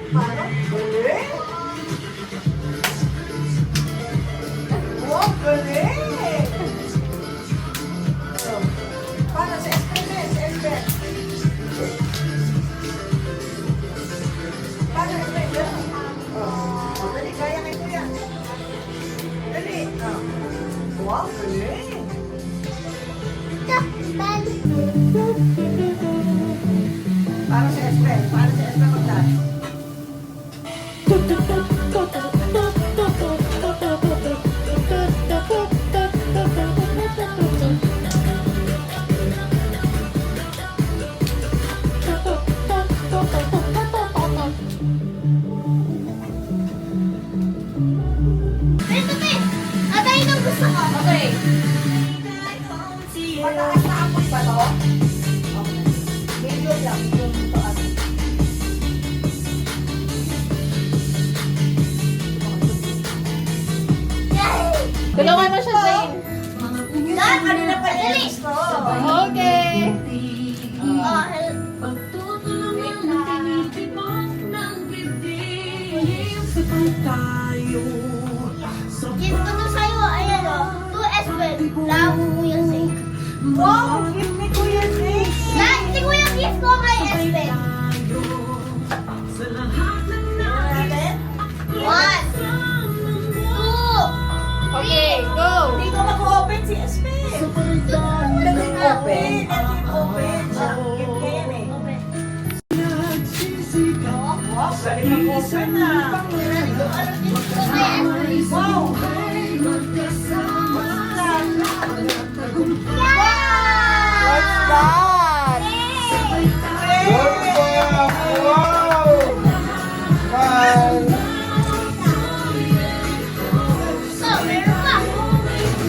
Parang galing. Wow, galing. So, paano si Espen? Si Espen? Paano Espen? Oh, dali, kaya kayo po yan. Dali. Oh. Wow, galing. Paano si Espen? Paano si Espen magdaan? Okay. Mataas na apoy ba to? Okay. Medyo lang yung taas. Tulungan mo siya, Zane. Yan, kanina pa yung gusto. Okay. Gift ko to sa'yo, ayan o. 2S well. Love Kuya Zane. Wow, give me Kuya Zane. Hindi ko yung gift ko kay Espen. Natin? 1, 2, Okay, go. Hindi ko mag-open si Espen. Let him open. Let him open. Siya, give ko yan eh. Wow, galing mag-open na. Wow. What's that? So, meron pa.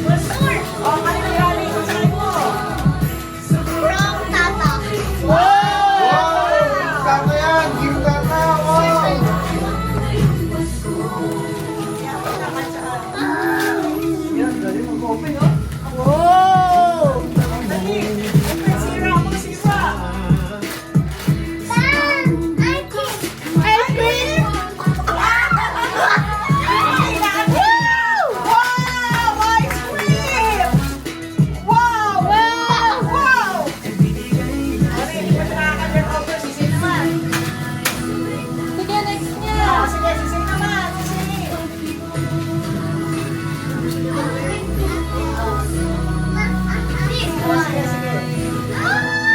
What's more? Oh, kanina galing ko sa mo. From Tata. Yan, galing mag-open, oh. Wow! Dali. Open, sira ako, sira. Tan! I think. Ice cream! Wow! Ice cream! Wow! Wow! Wow! Ano, hindi pa nakaka-turn over si Sin naman. Sige, next niya. Oh, sige, si Sin naman. Si Sin. This Oh, one. sige, sige.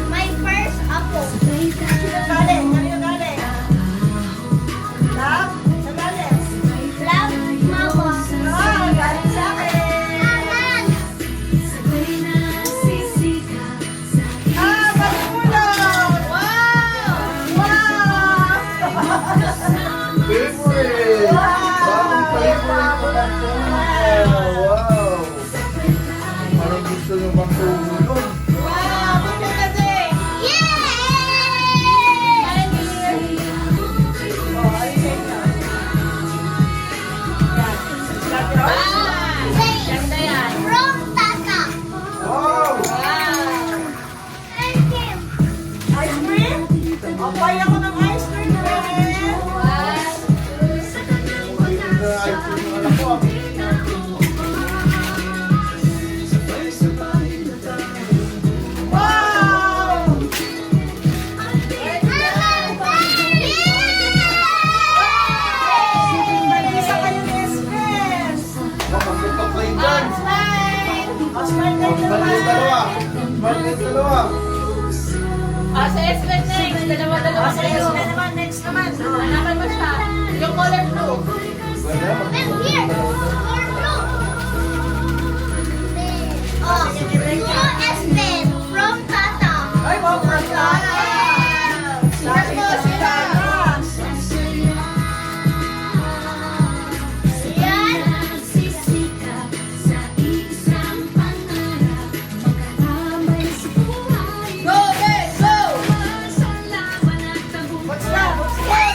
My first apple. Kanino galing? Kanino galing? Love? Sa galing? Love, mama. Ah, galing sa akin. Ah, magulong! Wow! Favorite! Bakit favorite ko lang po? Wow! Parang gusto nyo bang tumulong? Wow! Bigyan ka din! Oh, ayun na. Yan. Love you. Ganda yan. From Tata. Wow! Thank you. Ice cream? Oh, buy ako ng ice cream rin. Favorite na ice cream ng anak ko. Wow! Mag-isa kayo ni Espen. Magputok kayo dyan. Oh, smile kayo Smart naman. yung dalawa. Smart yung dalawa. Sa Espen next. Dalawa-dalawa Oh, si kayo. Espen naman, next naman. Oh. Hanapan mo siya. Yung color blue. Wala, And here, more blue. Oh, blue Espen from Tata. Ay, wow, from Tata. Sabi ko si Tata. Yan. Go, guys, go! What's that? What's that?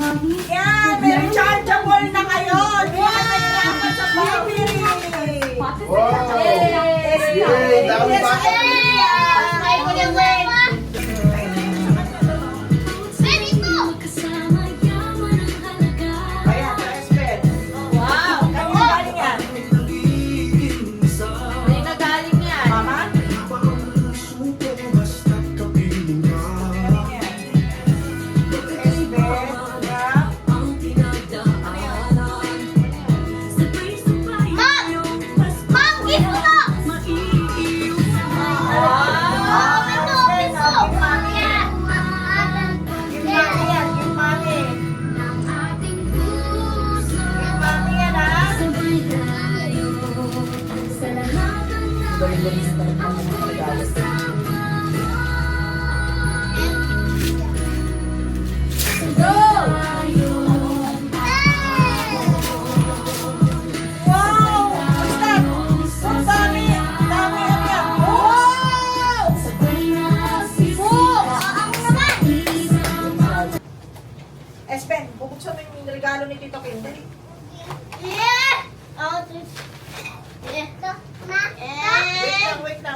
Yan, may rechargeable na kayo. Hindi na kayo kailangan sa battery. Wow! Yay! Dami ba? Ay, ko yung word. Ayan, respect. Wow. Kanina galing yan. May nagaling yan. Mama? Kanina yan. Respect. Yeah. Give mommy yan, give mommy. Give mommy yan, ha? Wow! What's that? Ang dami! Dami yan yan! Wow! Espen, bubuksan mo yung regalo ni Tito Kim. Dali. Wait lang.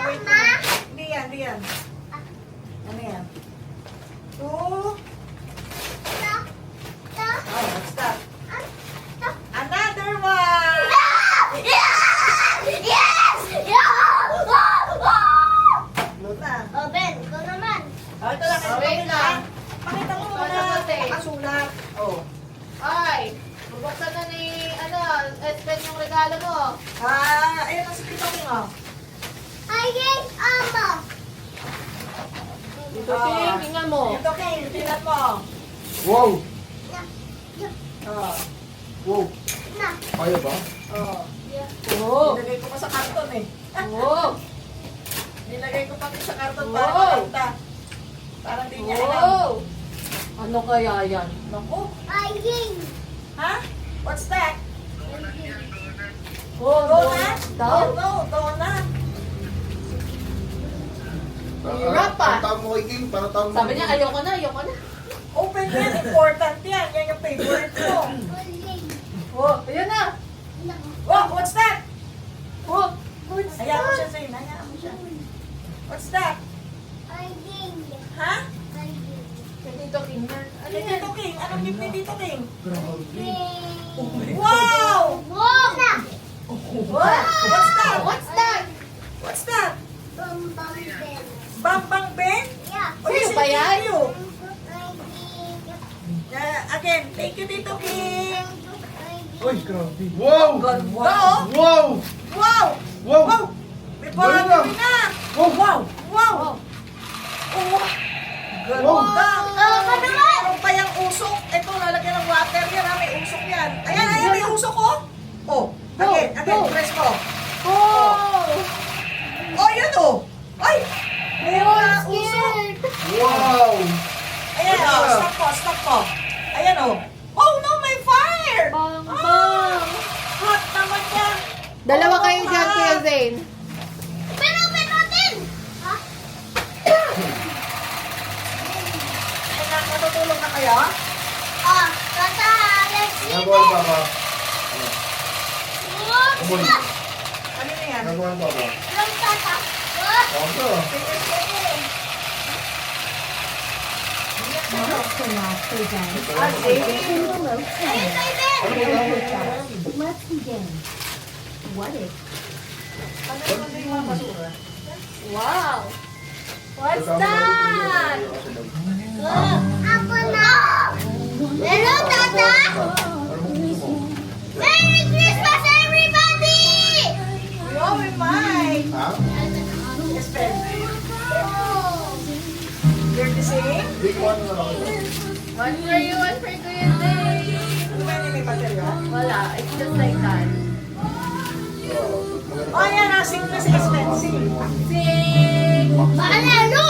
Hindi yan. Ano yan? Two. Oh, what's that? Another one! Load na. Oh, Ben, ikaw naman. Oh, ito lang. Ito Wait lang. lang. Pakita mo Ito muna. na kasi. Nakasulat. Oh. Ay, bubuksan na ni, Espen yung regalo mo. Ayun ang si Tito Kim, oh. Dito, Ting, tingnan mo. Tito Kim, tingnan mo. Wow! Oh. Wow! Kaya ba? Oh. Oo. Nilagay ko pa sa karton eh. Oo. Nilagay ko pa sa karton Oh. para makita. Parang di niya alam. Oo. Ano kaya yan? Naku. Ha? What's that? Oh, Donut? Daw? No, donut. Hirap pa. Para tawag mo kay Kim, para tawag mo. Sabi niya, ayoko na. Open yan, important yan. Yan yung favorite ko. Oh, ayun na. Oh, what's that? Oh, Hayaan mo siya, Zane. Hayaan mo siya. What's that? Ha? kay Tito King yan. Ano Kay yan? Tito King. Anong gift ni Tito King? Grabe. Wow! What? What's that? What's that? What's that? Bambang Ben? Sa'yo ba yan? Thank you. Again, thank you, Tito King. Uy, grabe. Wow! Ganda, oh. Wow! Wow! Wow! Wow! May Galing parang na. na! Wow! Wow! Wow! Oh! Ganda! Ano naman? Meron pa yung usok. Ito, lalagyan ng water yan, ha? May usok yan. Ayan, may usok, oh! Oh, again, press ko. Oh! Oh, yun, oh! Ay! Meron na usok. Wow! Ayan, oh, stop ko. Ayan, oh. Oh, no, may fire! Bang, Ah, bang! hot naman yan. Dalawa Oh, kayo dyan, hot. Kuya Zane. Ay, natutulog na kayo? Nagawa ba ba? Amoy. Ano na yan? Nagawa ba ba? Ako. Ah, safe. Ano ba yan? Let's begin. What if Ano naman yung mga basura? Wow! What's Kasama that? natin yung- Hello, Tata! Ano mo gusto mo? Merry Christmas, everybody! Oh, may mic. Ha? Yes, Ben. You're the same? Big one na lang ako. One for you, one for Kuya Zane. Ano ba yun, may baterya? Wala, it's just like that. Oh, yan, nasing na si Espen. Sing. Sing! Panalo!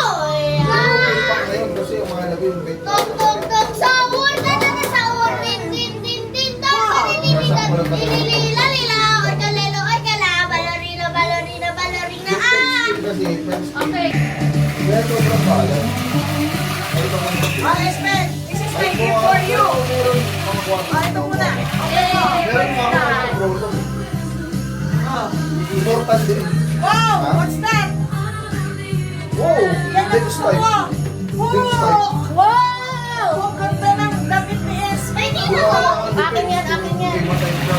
Impact na yun kasi yung mga labi yung bait. Tok, tok, tok, sahur! Tata, sahur! Din, din, din, din, tok! Lililila, lila, oy, kalelo, oy, kala, ballerina, ballerina, ballerina, ah! Kasi friends. Okay. Kaya sobrang bahala. Ay, Ah, Espen, this is my gift for you. Ah, ito muna. Okay mo. Meron pa ako ng Rolo. Oh. Immortal din. Wow! What's that? Wow! Yan ang Big gusto strike. ko. Big strike. Wow! Ang ganda ng damit ni S. Pwede na ko. Akin yan, akin yan. Hindi matay ka.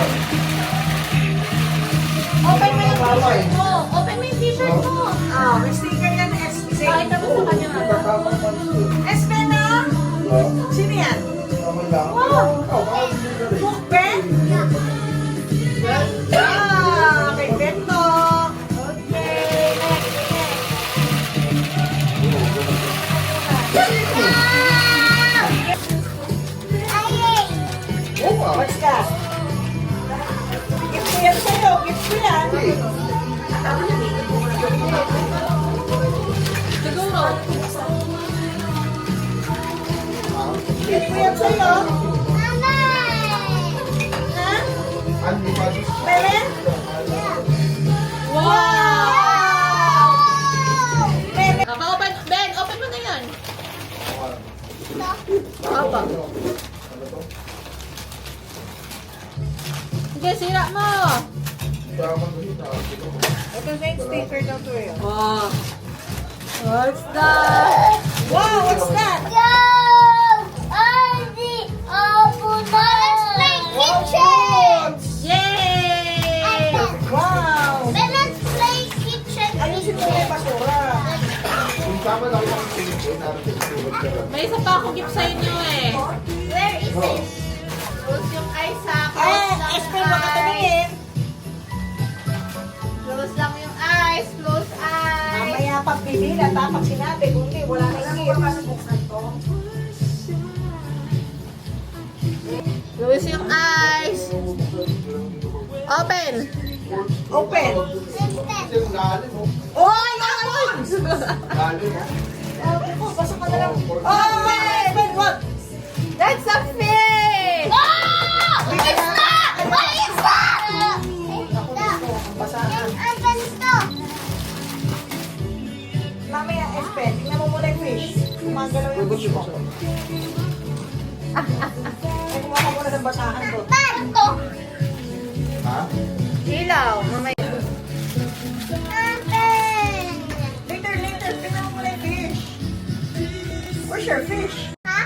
Open mo yung Bawal. t-shirt mo. Open mo yung t-shirt mo. Ah, may sticker yan S. Pakita mo sa kanya. Nagkakapang pansin. S pen na? Diba? Sino yan? Tama lang. Wow! Ikaw, baka hindi ka rin. Book pen? Ah, kay Beto. Okay, next, next. Ay, Oo nga. What's that? Gift ko yan sa'yo. Gift ko yan. Siguro. Gift ko yan sa'yo. Ha? Andy Padis. Belen? Wow! Belen. Kaka-open, Ben, open mo na yan. Apa? Sige, sira mo. Tama ko ito. Ito na yung sticker daw to eh. Wow. What's that? Wow, what's that? Go! Ardy! Open na! Let's play kitchen! Yay! Wow! Let's play kitchen! Ayusin mo na yung basura. Kung tama lang ako ang tingin, natin sulat ka lang. May isa pa akong gift sa inyo eh. Where is Oh. it? Close yung eyes ha. Ay, Close lang Espe, yung baka eyes. tumingin. Close lang yung eyes. Close eyes. Mamaya pagpipila, tapos sinabi, kung hindi, wala nang gift. Close yung eyes. Open. Open. Kasi yung lalim mo. Oh, yun! Lalim mo. Basta ka na lang. Oh, open! What? That's a fish! Oh! What is that? What is that? Basahan. Ang ganito. Mamaya, Espe, tingnan mo muna yung fish. Gumagalaw yung fish mo. Ay, kumuha ka muna ng basahan doon. Tanto. Ha? Ilaw. Mamaya. Later, tingnan mo muna yung fish. Where's your fish? Ha?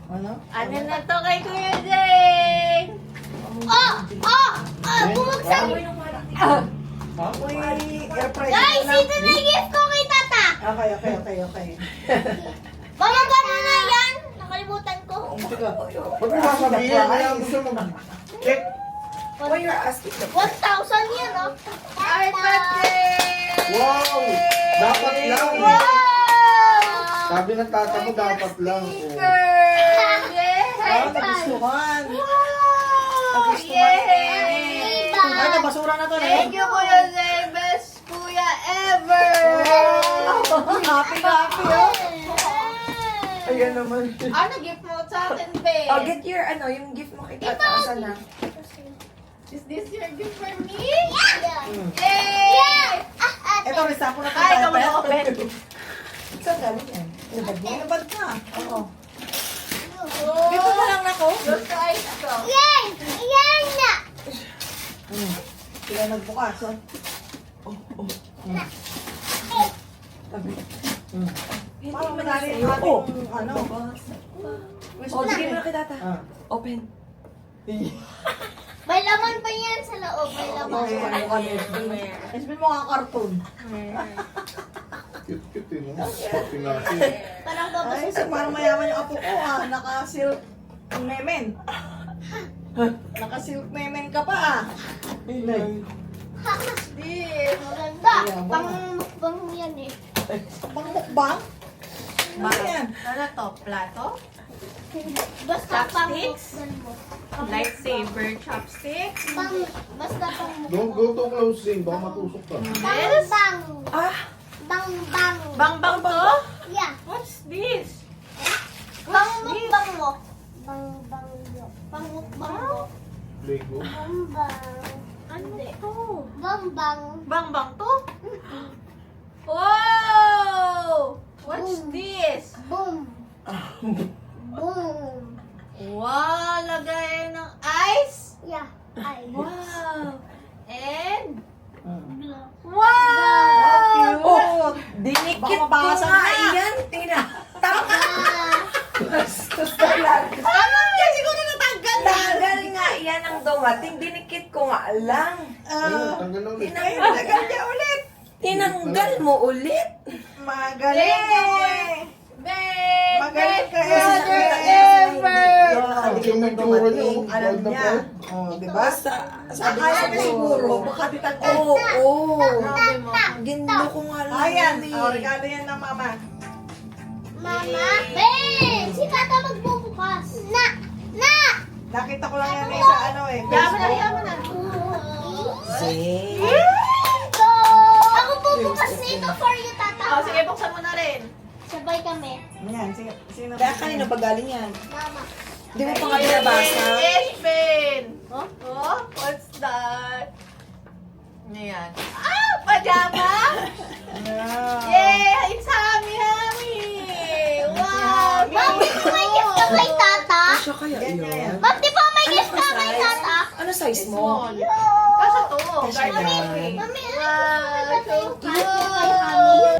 Ano? Ano na to kay Kuya Jay? Oh! Oh! Oh! Bumagsak! Uy, air fryer Guys, ko lang. ito na yung gift ko kay Tata! Okay. Mama, gano'n na yan? Nakalimutan ko. Huwag mo sasabihin, kaya mo siya mag-check. Why you're asking the 1,000 yan, oh. Happy birthday! Wow! Dapat lang. Wow! Sabi ng tata mo, dapat lang. Oh. Ah, nagustuhan. Nagustuhan. Yay! Ay, nabasura na to na. Thank you, Kuya Jay. Best kuya ever! Happy, oh. Ayan naman. Ano gift mo sa akin, babe? Oh, get your, yung gift mo kay Tata. Asan na? Is this your gift for me? Yeah. Yay! Ito, resa ko na Ay, ikaw mag-open. Saan galing yan? Inabad mo? Inabad ka. Oo. Oh. Dito na lang ako. Close your eyes ko. Yan! Yan na! Sila nagbukas. Oh. Tabi. Parang madali yung ating, ano. Oh, sige mo na kay Tata. Open. May laman pa yan sa loob. May laman. Esbin mo nga cartoon. Cute eh, no? Shopping natin. Parang babas. Ay, so parang mayaman yung apo ko naka-silk memen. Naka-silk memen ka pa Inay. This. Maganda. Yaman. Pang-mukbang yan eh. Pang mukbang? Ano yan? Ano to? Plato? Basta Chopsticks? pang-mukbang mo. Lightsaber chopsticks? Basta pang-mukbang. Don't go too close, baka matusok ka. Bang-bang. Ah, Bang-bang. Bang-bang to? Yeah. What's this? Pang-mukbang mo. Bang-bang mo. Pang-mukbang mo. Lego. Bang-bang. Ano to? Bang-bang. Bang-bang to? Wow! What's this? Boom. Boom. Wow, lagay ng ice. Yeah. I Wow. And, Wow! Oh, dinikit ko Baka mabasag nga. na. Iyan, tina. Tama. Bastos ka lang. Ano yan? Siguro natanggal na. Tagal nga, iyan ang dumating. Dinikit ko nga lang. Ayun, tanggal na ulit. Tinanggal niya ulit. Tinanggal mo ulit. Magaling! Magaling ka ever. Kasi may tura niyo. Alam Bald na niya. bald. Oh, di ba? Sabi Akala ko niya siguro, baka ditanggal. Oo. Grabe mo. Gindo ko nga lang. Ayan, yun oh, eh. regalo yan ng mama. Mama, Ben! Si Tata magbubukas. Na! Nakita ko lang yan sa ano eh. Yaman na, yaman na. Zing. Ako bubukas nito for you, Tata. Oh, sige, buksan mo na rin. Sabay kami. Yan, sino? Kaya kanino ba galing yan? Mama. Hindi mo pa nga binabasa. Espen! Oh, what's that? Ano yan? Ah, pajama! Yeah, it's Hami! Wow! Ma'am, di ba may gift ka kay Tata? Siya kaya yun? Ma'am, di ba may gift ka kay Tata? Ano size mo? Small. Kasi to, Kasi garden. yan. Mami, Wow, so kay Hami.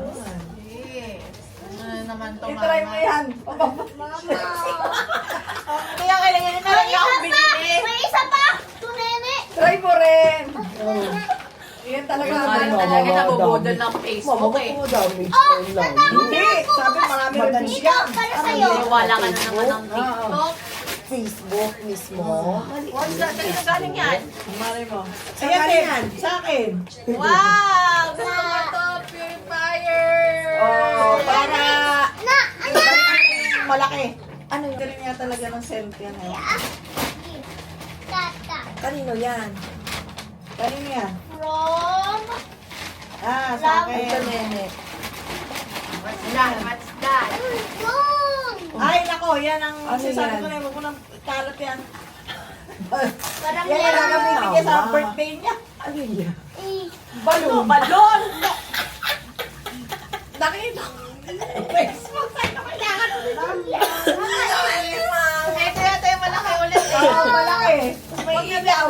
Yes. Ano naman to, I-try mo yan. Kaya kailangan na lang ako binili. May isa pa! Tunene! Try mo rin. Yan talaga. Parang talaga nabubudol ng Facebook eh. Mama, dami. Oh, lang. Tata, Hindi, sabi marami rin Ito, yan. para sa'yo. Wala ka na naman ng TikTok. Facebook mismo. What's that? Saan na galing yan? Mali mo. Saan Ayan galing din, yan? sa akin. Wow! Gusto ko to, purifier! Oh, para Na! malaki. Ano yun? Galing niya talaga ng scent yan. Eh. Tata. Kanino yan? Galing niya. From... Sa Ito, akin. nene. What's that? What's that? Yung... Ay, nako, yan ang Ano sinasabi yan? ko na yun. Huwag mo nang kalat yan. Parang Yan ang gagamitin niya sa Tama. birthday niya. Ano yan? Balon. Balon! Nakita ko. Facebook sa'yo na kailangan ulit. Ito yung malaki ulit eh. Oo, malaki. May ilaw.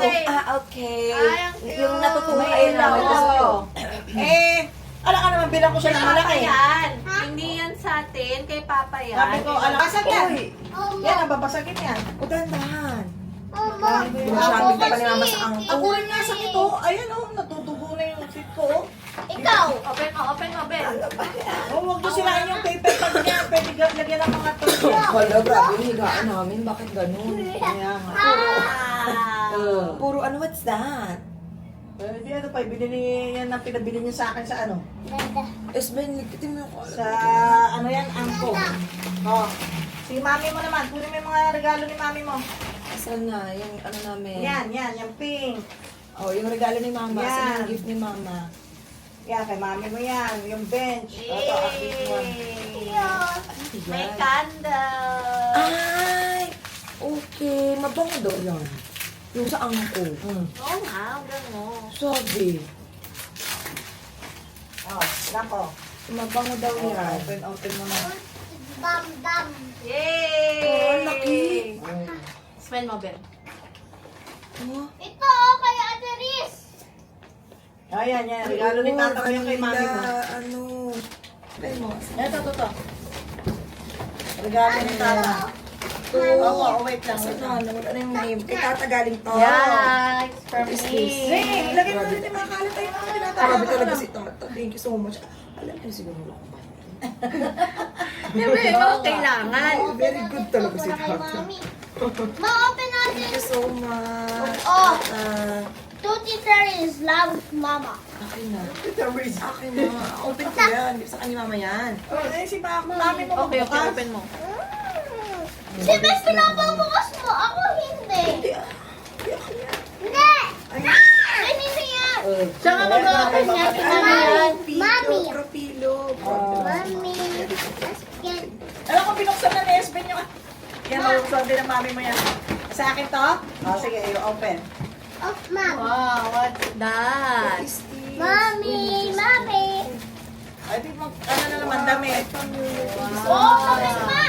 Okay. Ay, ang cute. Yung natutuwa May kayo ilaw. namin. Oo. Alam ka naman, bilang ko siya ng malaki. Yan. Hindi yan sa atin. Kay Papa yan. Sabi ko, basag yan. Uy, Yan, ang babasagin yan. o dandahan. Mama. Masyadong ka pa ni Mama sa angko. Ako rin nga sa ito. Ayan oh, natutubo na yung seat ko. Oh. Ikaw. Open mo, Ben. Oh, huwag nyo sirain yung paper pag niya. Pwede lagyan ng mga tulog. Wala, grabe yung higaan namin. Bakit ganun? Ayan. Wow. Puro ano, what's that? Pwede ano pa, binili yan ang pinabili niyo sa akin sa ano? Esben, likitin mo yung Sa ano yan, angko. Oh. Si mami mo naman, kunin mo yung mga regalo ni mami mo. Asan na? Yung ano namin? Yan, yung pink. Oh, yung regalo ni Mama. Yan. Asan yung gift ni Mama? Yan, kay mami mo yan. Yung bench. Ito, ang gift mo. May candle. Ay! Okay. Mabango daw yan. Yung sa angko. Oo nga, gano'n. Sabi. Oh, nako. Mabango daw Oh, yan. open mo na. Dam. Yay! Oh, laki. Smell mo, Ben. Oh, Ito, oh, kay Ate Riz. Ayan, yan. Regalo ni tata ko yung kay mami mo. Ano? Play mo. Ito. Regalo ni tata. Oo, wait lang. Asan na? Ano yung name? Kay Tata galing to. Yeah, it's from What is me. this? Hey, lagyan mo rin yung mga kalat tayo mga tinatawag. Grabe talaga si Tata. Thank you so much. Alam niyo siguro ako ba? Siyempre, kailangan. Very good talaga si Para kay Tata. Mami. Ma-open natin. Thank you so much. Oh. Tata. Tutti Terry's love Mama. Akin na. Determined. Akin na. Open ko yan. Di sa kanya Mama yan. Oh, si mami mo Okay, magbukas. open mo. Si Bes, pinapabukas mo. Ako hindi. Hindi. Ay, hindi yan. Siya nga mag-open niya. Tingnan mo yan. Mami. Propilo. Mami. Yan. Alam ko, binuksan na ni Esben yung... Yan, mabuksan din ng mami mo yan. Sa akin to? Oh, sige, open. Oh, Mami. Wow, what's that? Mami. Ay, di mo, ano na naman, damit. Oh, kami ma.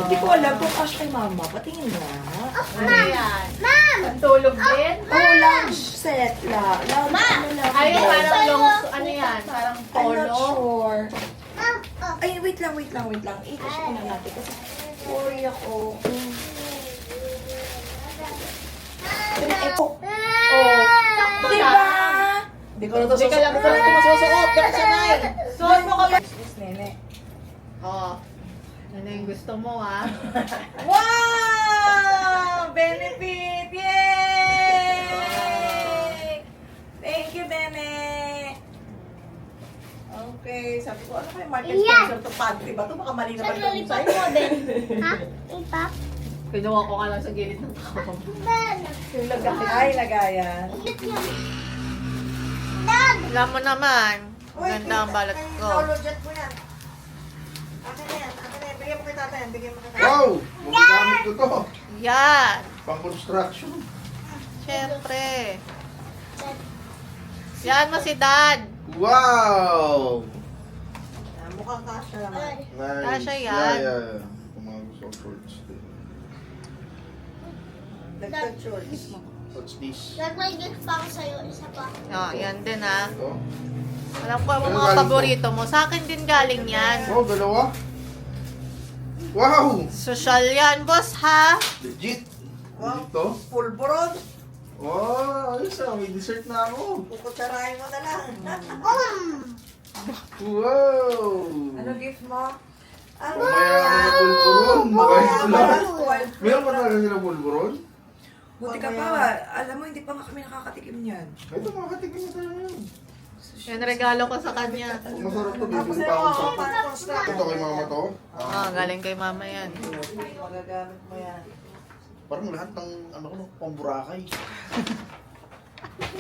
Hindi ko alam nagpo-cash kay mama. Patingin na. Ano yan? Ma'am! Ang tulog din? Oh, lunch set la. Lunch, ano lang. Ay, yun? parang long, ano yan? Parang I'm not polo? sure. Ma'am! Oh. Ay, wait lang. I-cash ko na natin kasi worry ako. Oh, sakto Diba? na. Hindi ko na ito Hindi ka lang masusuot. Ganun siya na eh. Suot mo ka ba? Yes, nene. Oo. Ano yung gusto mo, ha? Wow! Benefit! Yay! Thank you, Bene! Okay, sabi ko, ano kayo Market Iyan. Spencer to panty ba? Ito baka mali na Sa balik lollipop mo, Ben. Ha? Ipa? Kinuha ko ka lang sa gilid ng tao. Ben. Yung lagay. Ay, lagayan. Ulit yan. Dad! Alam mo naman. Ganda ang balat ko. Naulodyan ko yan. Akin na yan. Bigyan mo kay tatay. Bigyan mo kay tatay. Wow! Magagamit ko to. Yan. Pang construction. Siyempre. Yan mo si Dad. Wow! Mukhang kasha naman. Nice. Kasha yan. Yeah. Kung mga gusto ko shorts din. Dagdag shorts. What's this? Dad, may gift pa ako sa'yo. Isa pa. Oh, yan din, ha. Ito? Alam ko ang mga paborito mo. Sa akin din galing yan. Oh, dalawa? Wow! Social yan, boss, ha? Legit! Wow. Ito? Pulburon. Oh, ayos ah. May dessert na ako. Kukutsarahin mo na lang. Wow! Ano gift mo? Ano? Mamaya ako na pulburon. Makain ko lang. Wow! Meron pa talaga sila pulburon? Buti ka pa. Alam mo, hindi pa nga kami nakakatikim niyan. Ito, makakatikin na talaga yun. Yan regalo ko sa kanya. Masarap to. Tapos Bibili ano pa ako ako, sa... parang construct. Ito kay mama to. Ah, galing kay mama yan. Magagamit mo yan. Parang lahat ng ano ko, pamburakay.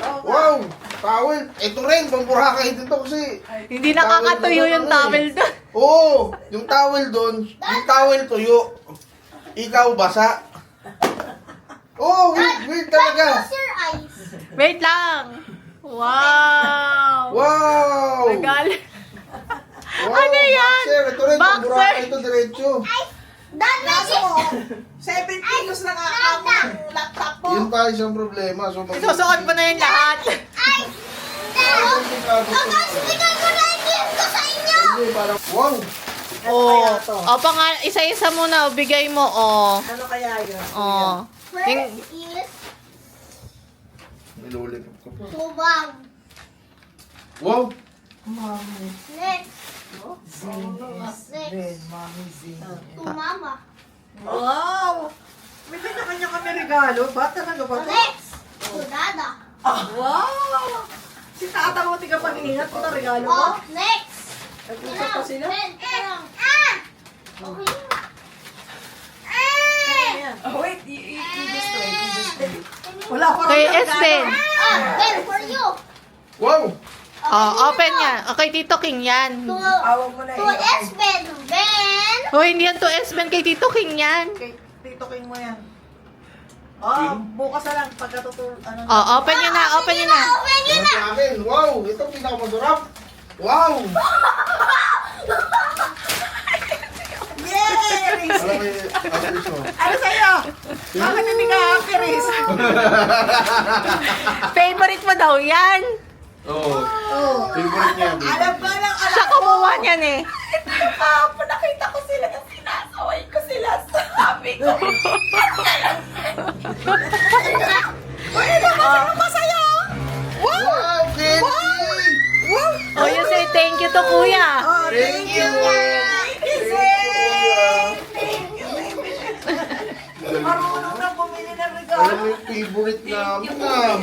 Oh, Wow! Towel! Ito rin, pamburakay dito kasi. Hindi nakakatuyo yung towel doon. Oo! Yung towel doon, yung towel tuyo. Ikaw basa. Oh, wait talaga. Close your eyes. Wait lang. Wow! Wow! Regalo. Wow! Ano yan? Boxer, ito rin, Boxer. pamburakay ito diretso. Dad, may Kaso gift. mo, 7 kilos na nga ang laptop mo. Yun tayo isang problema. So, Isusuot mo na yung lahat. Ay! Dad! Pagkasibigan ko na yung gift ko sa inyo. Hindi, parang, wow! Oh. O, isa-isa muna. Bigay mo, oh. Ano kaya yun? Oh. First Yung- is Nilulipot ko pa. tubang. Wow! Next, Ben, Mami Z. tumama. Wow! May na kanya kami regalo. Ba talaga ba ito? Next, tudada. Wow! Si tata mo, tiga pag-iingat ko na regalo mo. Oh, next. Nag-usap pa sila? Ah! Okay. Ayan. Oh, wait. You just wait. Wala pa Kay rin Espen. Ah, Ben, for you. Wow! Oh, open yan. Okay, Tito King yan. Awag mo na To Espen, Ben. Oh, hindi yan to S-Ben. Kay Tito King yan. Kay Tito King mo yan. Oh, bukas na lang pagkatutul... Ano na. Oh, open nyo na. Open nyo na. Open yun Ano na. sa akin? Wow! Ito pinakamasarap! Wow! Yay! Alam mo yung average mo? Ano sa'yo? Bakit hindi ka happy, Riz? Favorite mo daw yan. Oo. Favorite niya. Alam ko lang, alam Siya kumuha niyan eh. Kahapon nakita ko sila na sinasaway ko sila. Sabi ko. Uy, naman masaya. Wow! Kenzie! Oh, you say thank you to kuya. Oh, Thank you! Thank you, baby. Marunong na bumili ng regalo. Alam mo yung favorite namin ah.